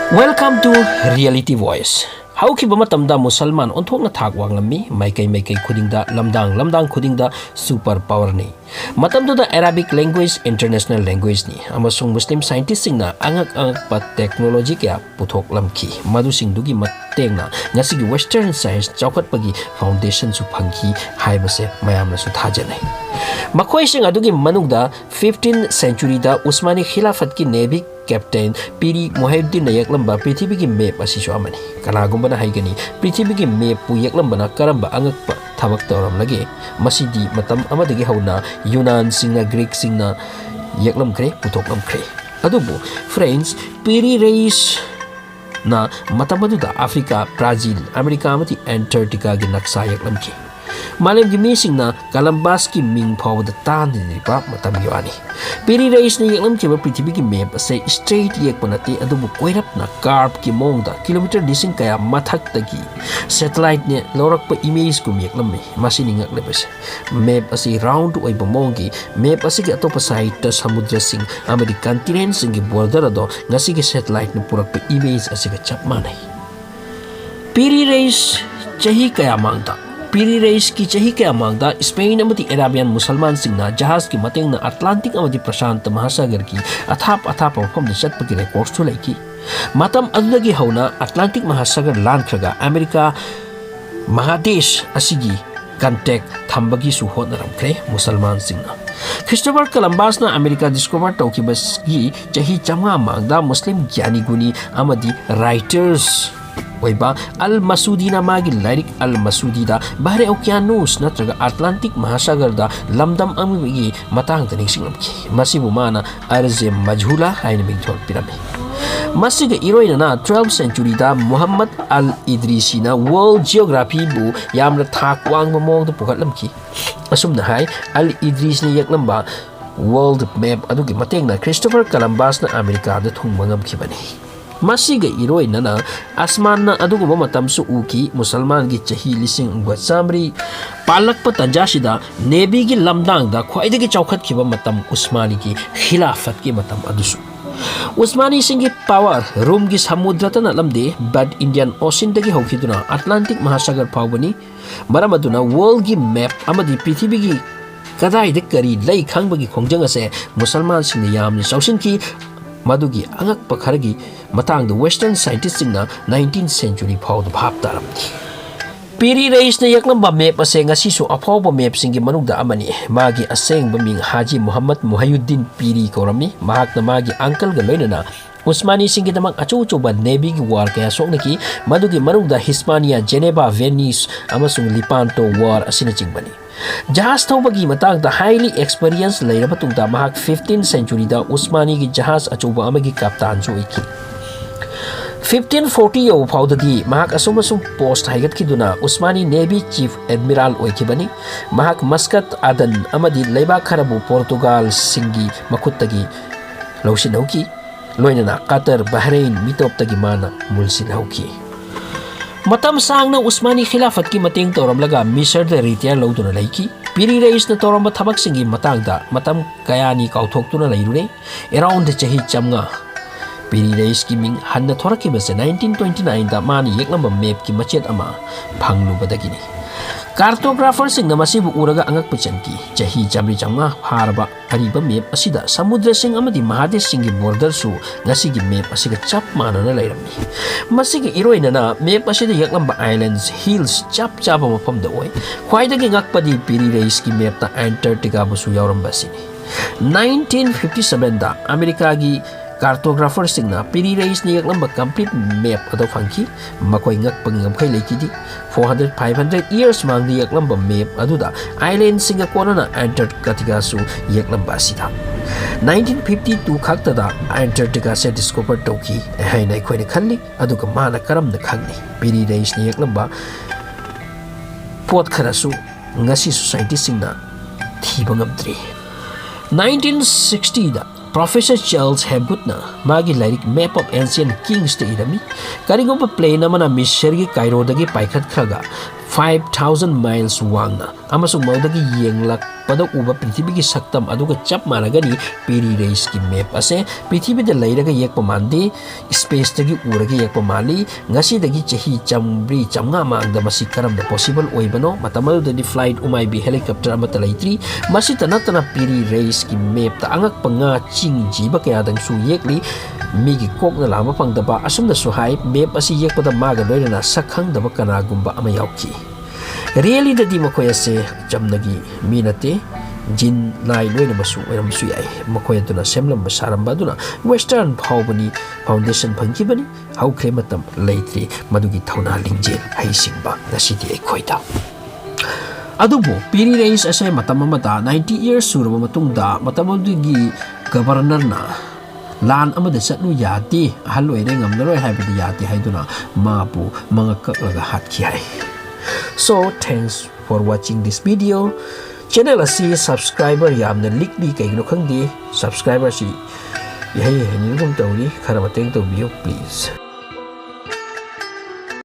Welcome to Reality Voice. Haukiba matamda Musalman onthokna thak wanglammi maikai khudingda lamdang khudingda super power ni. Matamda Arabic language international language ni amasung Muslim scientist singna Angakpa technology kya puthok lamki madu singdugi matengna ngasigi western science chawkhatpagi foundation su phangki haibase mayamna su thajanai. Makhoi sing adugi manungda 15th century da Usmani Khilafat ki navy Captain Piri Reis na yeklamba prithibigi map asisu amani. Kanagumba na haigani prithibigi map pu yeklamba karamba angakpa thabak tawram lage masidi matam amadagi hauna Yunan singna Greek singna yeklam kre putoklam kre. Adubu friends Piri Reis na matamadda Africa, Brazil, America amati Antarctica gi naksa yeklam ki. Malam gi mising na Kalambas ki ming phaw da tan ni pa matam yawani. Piri Reis ni yeklam ki prithibigi ki map ase straight yek panati adubu koirap na curve ki mong da kilometer dising kaya mathak tagi satellite ne lorak pa image kum yeklam me masini ngak lebes map ase round oi ba mong gi map ase ki atopa side ta samudra sing amadi continent sing gi border ado ngasi ki satellite ne purak pa image ase ka chap manai. Piri Reis chahi kaya mangda Piri Reis ki chahi kaya mangda Spain amati Arabian Musalman singna jahaz ki mateng na Atlantic amati Prashant Mahasagar ki athap mafam na chatpagi records tu laiki. Matam adudagi hauna Atlantic Mahasagar lankraga America Mahadesh asigi contact thambagi su hotnaramkre Musalman singna. Christopher Columbus na America discover tawkibas gi chahi changa mangda Muslim gyani guni amadi writers Waiba Al-Masudi na magi lirik Al-Masudi da Bahre Oceanus natraga Atlantic Mahasagar da lamdam amigi matang taning singlamki masibu mana arze majhula haina mingthol pirame. Masiga iroina na 12th century da Muhammad Al-Idrisi na world geography bu yamna thak wang mamong da pukatlamki asumna hai Al-Idris ni yaklamba world map adugi mateng na Christopher Columbus na America da thungmangam kibani. Masiga iroina na asman na aduguma matam su uki Musalman gi chahi lising samri palak pa tanjasida nebi gi lamdang da khwaidagi chawkhat khiba matam Usmani gi khilafat ki matam adusu. Usmani singi power room gi samudra na lamde bad Indian Ocean dagi hokiduna Atlantic Mahasagar pawbani maramaduna world gi map amadi prithibigi kadai de kari lai khangbagi khongjang ase Musalman singni yamni sausin ki Madugi Angakpa kharagi matang the western scientists in the 19th century phaw the bhap taramni. Piri Reis na yaklamba map ase ngasi su aphaw map singi manugda amani magi aseng baming Haji Muhammad Muhyiddin Piri korami mahak na magi uncle ga loinana Usmani singi damang achu-chuba navy gi war kaya soknaki madugi manugda Hispania, Geneva, Venice amasung Lepanto war asina chingbani. Jahaz thawbagi matang da highly experienced lairaba tungda mahak 15th century da Usmani gi jahaz achuba amagi kaptan su iki. 1540 yaw phawdadi mahak asum post haigat kiduna Usmani Navy Chief Admiral oikibani mahak Muscat Aden amadi leiba kharabu Portugal singi makuttagi lausinauki loinana Qatar Bahrain mitoptagi mana mulsinauki. Matam sang na Usmani Khilafat ki mateng tawramlaga Misr da retire lawduna laiki. Piri Reis na tawramba thabak singi matangda matam kayani kauthokduna lairure around the chahi chamnga. Piri Reis ki ming hanna thorakibase 1929 da mani yeklamba map ki machet ama phanglubadagini. Cartographer sing na masibu uraga angak pachanki chahi chamri chamnga harba ariba map asida samudra sing amadi Mahadesh singi border su ngasigi map asiga chap manana lairamni. Masiga iroina na map asida yaklamba islands hills chap mafam da oi khwaidagi ngakpadi Piri Reis ki map ta Antarctica busu yauramba sini. 1957 da America gi cartographer singna Piri Reis ni yaklamba complete map ado phangki makoi ngakpang ngamkhai lekidi 400-500 years mang di yaklamba map aduda island singa kona na Antarctica su yaklamba sida 1952 khakta da Antarctica se discover toki haina khoi ne khalli aduga mana karam na khangni Piri Reis ni yaklamba pot kharasu ngasi society singna thiba ngamdri 1960 da Professor Charles Hebutna magi lyric map of ancient kings to irami karigomba plane namana Misr gi Cairo dagi paikhat khraga 5,000 miles wangna amasung maudagi yenglakpada uba prithibigi saktam aduga chap managani Piri Reis ki map ase prithibida leiraga yekpa mande space dagi uraga yekpa mali ngasi dagi chahi chamri chamnga mangda masi karamda possible oibano matamadudi flight umai bi helicopter amata leitri masi tanatana Piri Reis ki map ta Angakpa nga ching jiba kaya dang su yekli migi kok na lama pangdaba asumna suhai map asi yekpada maga loirana sakhang daba kanagumba ama yauki really da di makoy ase jamnagi minate jin lai loina masu oram su yai makoy duna semlam basaram baduna western phawbani foundation phangkibani hau krematam leitri madugi thauna lingjel hai singba nasidi ekhoida adubo Piri Reis ase matam amata 90 years suraba matungda matamodugi governor na lan amada satlu yati haloi re ngamnaroi haibadi yati haiduna mapu mga kaklaga hatki hai. So thanks for watching this video. Channel asi subscriber yamna likli kaigno khangdi subscriber si yahi hani gum tawni khara mateng to biyo please.